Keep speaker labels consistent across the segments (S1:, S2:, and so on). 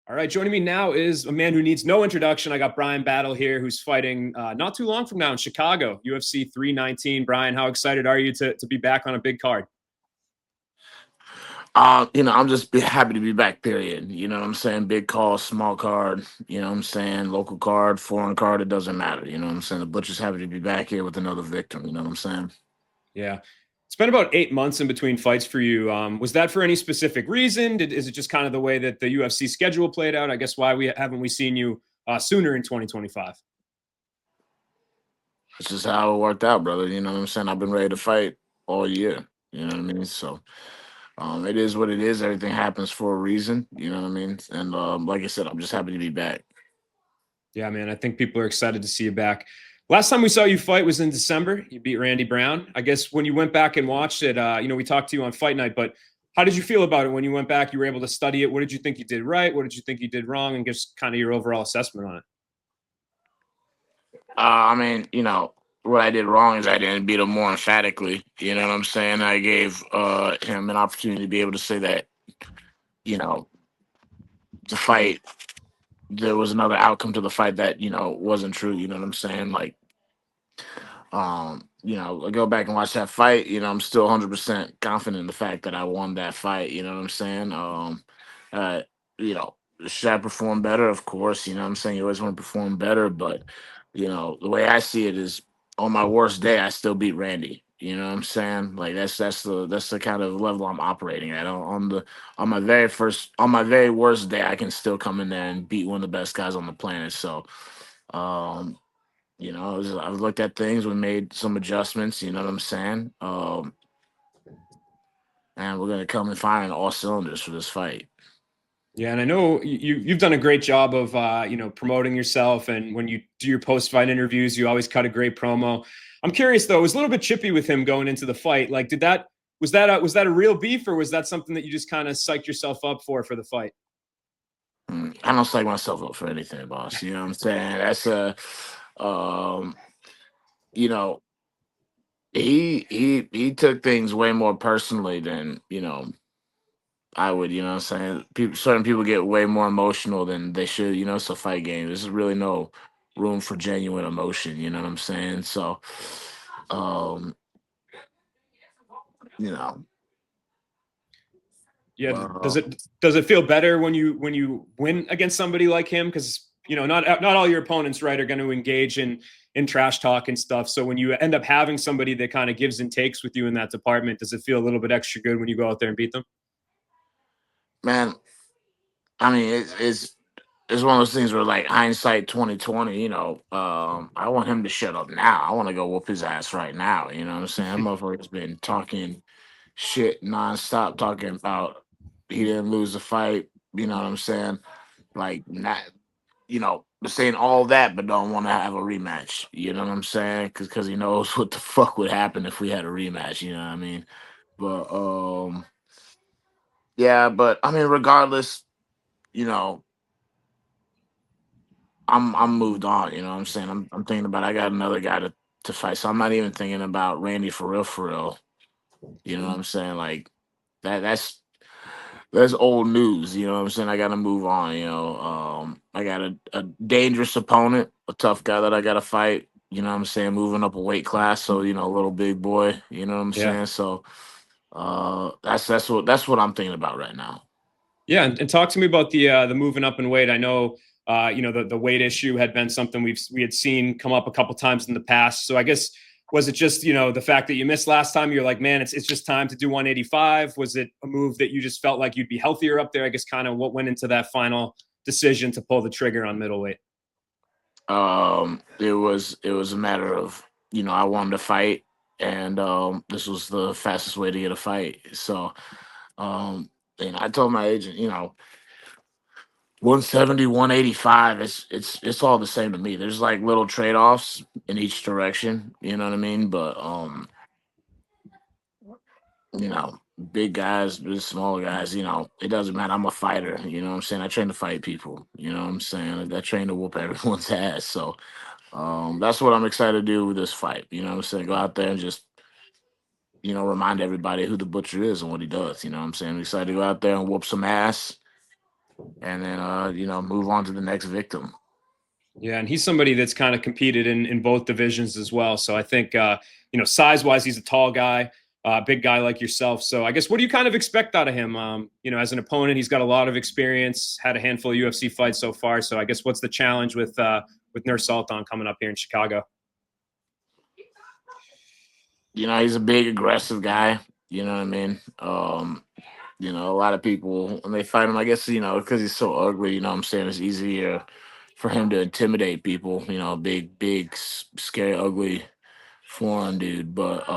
S1: All right, joining me now is a man who needs no introduction. I got Bryan Battle here, who's fighting not too long from now in Chicago, UFC 319. Bryan, how excited are you to be back on a big card?
S2: I'm just happy to be back, period. You know what I'm saying? Big call, small card, you know what I'm saying? Local card, foreign card, it doesn't matter. You know what I'm saying? The Butcher's happy to be back here with another victim. You know what I'm saying?
S1: Yeah. It's been about 8 months in between fights for you. Was that for any specific reason? Is it just kind of the way that the UFC schedule played out? I guess why we seen you sooner in 2025?
S2: It's just how it worked out, brother. You know what I'm saying? I've been ready to fight all year. You know what I mean? So it is what it is. Everything happens for a reason. You know what I mean? And like I said, I'm just happy to be back.
S1: Yeah, man. I think people are excited to see you back. Last time we saw you fight was in December. You beat Randy Brown. I guess when you went back and watched it, we talked to you on Fight Night, but how did you feel about it when you went back? You were able to study it. What did you think you did right? What did you think you did wrong? And just kind of your overall assessment on it.
S2: What I did wrong is I didn't beat him more emphatically. You know what I'm saying? I gave him an opportunity to be able to say that, you know, the fight, there was another outcome to the fight that, wasn't true. You know what I'm saying? Like, I go back and watch that fight, I'm still 100% confident in the fact that I won that fight. You know what I'm saying? Uh, you know, should I perform better? Of course, you know what I'm saying? You always want to perform better, but, the way I see it is on my worst day, I still beat Randy. You know what I'm saying? Like that's the kind of level I'm operating at. On my very worst day, I can still come in there and beat one of the best guys on the planet. So, um, I've looked at things. We made some adjustments. You know what I'm saying? And we're gonna come and fire on all cylinders for this fight.
S1: Yeah, and I know you've done a great job of promoting yourself, and when you do your post fight interviews, you always cut a great promo. I'm curious though, it was a little bit chippy with him going into the fight. Like, was that a real beef, or was that something that you just kind of psyched yourself up for the fight?
S2: I don't psych myself up for anything, boss. You know what I'm saying? Um, you know, he took things way more personally than I would. You know what I'm saying? Certain people get way more emotional than they should. It's a fight game. There's really no room for genuine emotion. You know what I'm saying? So, um, you know,
S1: Yeah, does
S2: uh,
S1: it feel better when you win against somebody like him? Because not all your opponents, right, are going to engage in trash talk and stuff. So when you end up having somebody that kind of gives and takes with you in that department, does it feel a little bit extra good when you go out there and beat them?
S2: man, I mean, it's one of those things where like hindsight 2020. I want him to shut up now. I want to go whoop his ass right now. You know what I'm saying? That motherfucker's been talking shit nonstop, talking about he didn't lose the fight. You know what I'm saying? Like not, saying all that, but don't want to have a rematch. You know what I'm saying? Because he knows what the fuck would happen if we had a rematch. You know what I mean? But yeah. But I mean, regardless, you know, I'm moved on. You know what I'm saying? I'm thinking about I got another guy to fight, so I'm not even thinking about Randy for real, for real. You know what I'm saying? Like that's old news. You know what I'm saying? I got to move on. I got a dangerous opponent, a tough guy that I got to fight. You know what I'm saying? Moving up a weight class, so a little big boy. You know what I'm
S1: Yeah.
S2: saying? So that's what I'm thinking about right now.
S1: Yeah, and talk to me about the moving up in weight. I know the weight issue had been something we had seen come up a couple times in the past. So I guess, was it just the fact that you missed last time? You're like, man, it's just time to do 185. Was it a move that you just felt like you'd be healthier up there? I guess kind of what went into that final decision to pull the trigger on middleweight.
S2: It was a matter of I wanted to fight, and this was the fastest way to get a fight. So um, I told my agent, 170, 185. It's all the same to me. There's like little trade offs in each direction. You know what I mean? But you know, big guys, small guys, it doesn't matter. I'm a fighter, you know what I'm saying? I train to fight people, you know what I'm saying? I train to whoop everyone's ass. So that's what I'm excited to do with this fight. You know what I'm saying? Go out there and just, remind everybody who the butcher is and what he does. You know what I'm saying? I'm excited to go out there and whoop some ass and then you know, move on to the next victim.
S1: Yeah, and he's somebody that's kind of competed in both divisions as well. So I think you know, size wise, he's a tall guy, big guy like yourself. So I guess what do you kind of expect out of him? You know, as an opponent, he's got a lot of experience, had a handful of UFC fights so far. So I guess what's the challenge with Nursulton coming up here in Chicago?
S2: You know, he's a big aggressive guy. You know what I mean? You know, a lot of people when they fight him, I guess, you know, because he's so ugly, you know what I'm saying, it's easier for him to intimidate people, you know, big, scary, ugly foreign dude. But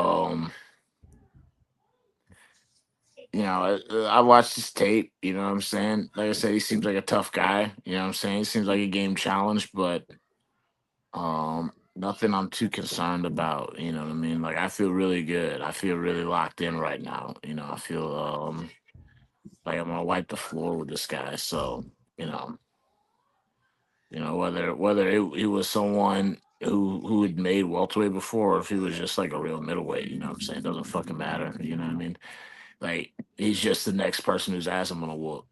S2: you know, I watched his tape, you know what I'm saying? Like I said, he seems like a tough guy, you know what I'm saying? He seems like a game challenge, but nothing I'm too concerned about, you know what I mean? Like I feel really good. I feel really locked in right now. You know, I feel like I'm gonna wipe the floor with this guy. So, you know, whether it was someone who had made welterweight before, or if he was just like a real middleweight, you know what I'm saying? It doesn't fucking matter. You know what I mean? Like he's just the next person whose ass I'm gonna whoop.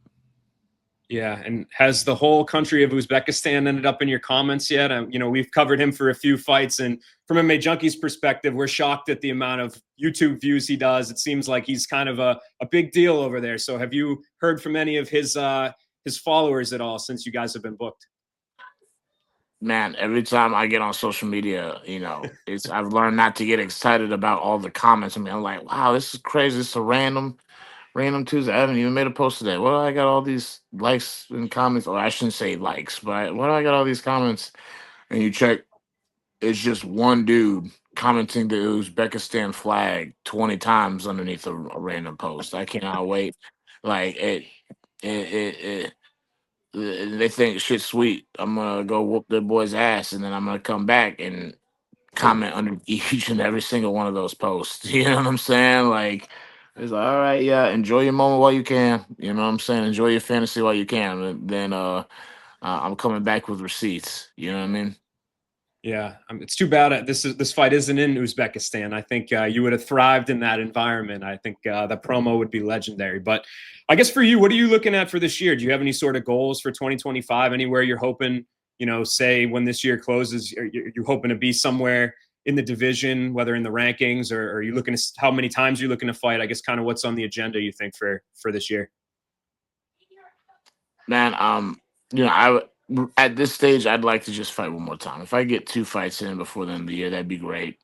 S1: Yeah, and has the whole country of Uzbekistan ended up in your comments yet? You know, we've covered him for a few fights, and from MMaJunkie's perspective, we're shocked at the amount of YouTube views he does. It seems like he's kind of a big deal over there. So, have you heard from any of his followers at all since you guys have been booked?
S2: Man, every time I get on social media, you know, it's I've learned not to get excited about all the comments. I mean, I'm like, wow, this is crazy. It's a random Tuesday. I haven't even made a post today. Well, I got all these likes and comments, or I shouldn't say likes, but why do I got all these comments? And you check, it's just one dude commenting the Uzbekistan flag 20 times underneath a random post. I cannot wait. Like it they think shit's sweet. I'm gonna go whoop their boy's ass, and then I'm gonna come back and comment under each and every single one of those posts. You know what I'm saying? Like, it's like, all right, yeah, enjoy your moment while you can. You know what I'm saying? Enjoy your fantasy while you can. And then I'm coming back with receipts. You know what I mean?
S1: Yeah, it's too bad this fight isn't in Uzbekistan. I think you would have thrived in that environment. I think the promo would be legendary. But I guess for you, what are you looking at for this year? Do you have any sort of goals for 2025? Anywhere you're hoping, you know, say when this year closes, are you hoping to be somewhere in the division, whether in the rankings, or are you looking to how many times you're looking to fight? I guess kind of what's on the agenda you think for this year.
S2: Man, you know, at this stage, I'd like to just fight one more time. If I get two fights in before the end of the year, that'd be great.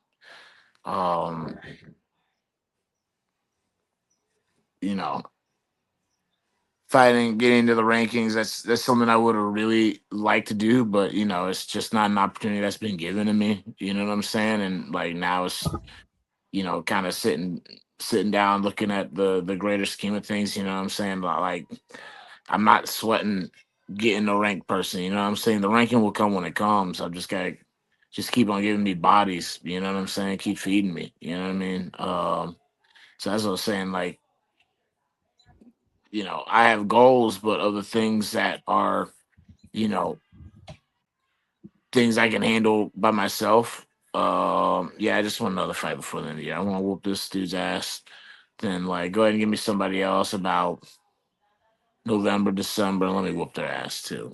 S2: Um, you know, fighting, getting into the rankings, that's something I would have really liked to do, but you know, it's just not an opportunity that's been given to me. You know what I'm saying? And like now it's, you know, kind of sitting down looking at the greater scheme of things, you know what I'm saying? Like I'm not sweating getting a ranked person, you know what I'm saying? The ranking will come when it comes. I've just got to just keep on giving me bodies, you know what I'm saying? Keep feeding me, you know what I mean? So that's what I was saying, like, you know, I have goals, but other things that are, you know, things I can handle by myself. Yeah, I just want another fight before the end of the year. I want to whoop this dude's ass. Then like go ahead and give me somebody else about November, December, and let me whoop their ass too.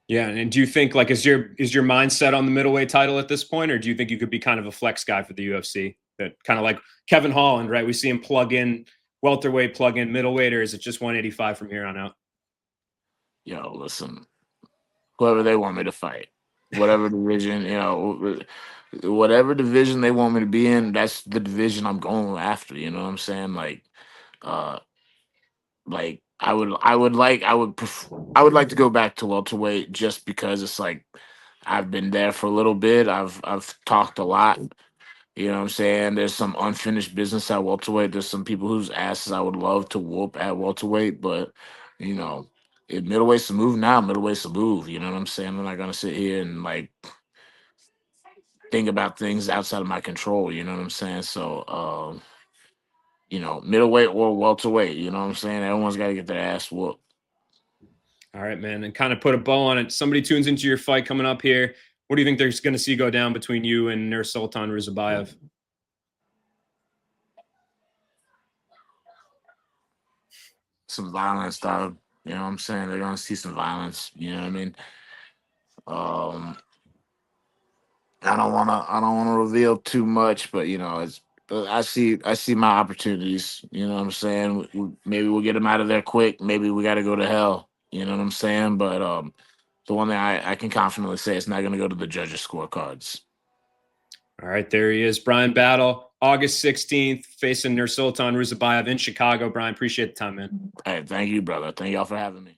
S1: Yeah, and do you think like is your mindset on the middleweight title at this point, or do you think you could be kind of a flex guy for the UFC? That kind of like Kevin Holland, right? We see him plug in welterweight, plug in middleweight, or is it just 185 from here on out?
S2: Yo, listen, whoever they want me to fight, whatever division, you know, whatever division they want me to be in, that's the division I'm going after. You know what I'm saying? Uh, like I would like to go back to welterweight just because it's like I've been there for a little bit. I've talked a lot. You know what I'm saying? There's some unfinished business at welterweight. There's some people whose asses I would love to whoop at welterweight, but you know, if middleweight's the move now, middleweight's the move. You know what I'm saying? I'm not gonna sit here and like think about things outside of my control. You know what I'm saying? So, you know, middleweight or welterweight. You know what I'm saying? Everyone's got to get their ass whooped.
S1: All right, man, and kind of put a bow on it. Somebody tunes into your fight coming up here. What do you think they're going to see go down between you and Nursulton Ruziboev?
S2: Some violence, dog. You know what I'm saying? They're gonna see some violence. You know what I mean? Um, I don't wanna reveal too much, but but I see my opportunities. You know what I'm saying? Maybe we'll get them out of there quick. Maybe we got to go to hell. You know what I'm saying? But the one thing I can confidently say, it's not going to go to the judges' scorecards.
S1: All right, there he is, Bryan Battle, August 16th, facing Nursulton Ruziboev in Chicago. Bryan, appreciate the time, man.
S2: Hey, thank you, brother. Thank y'all for having me.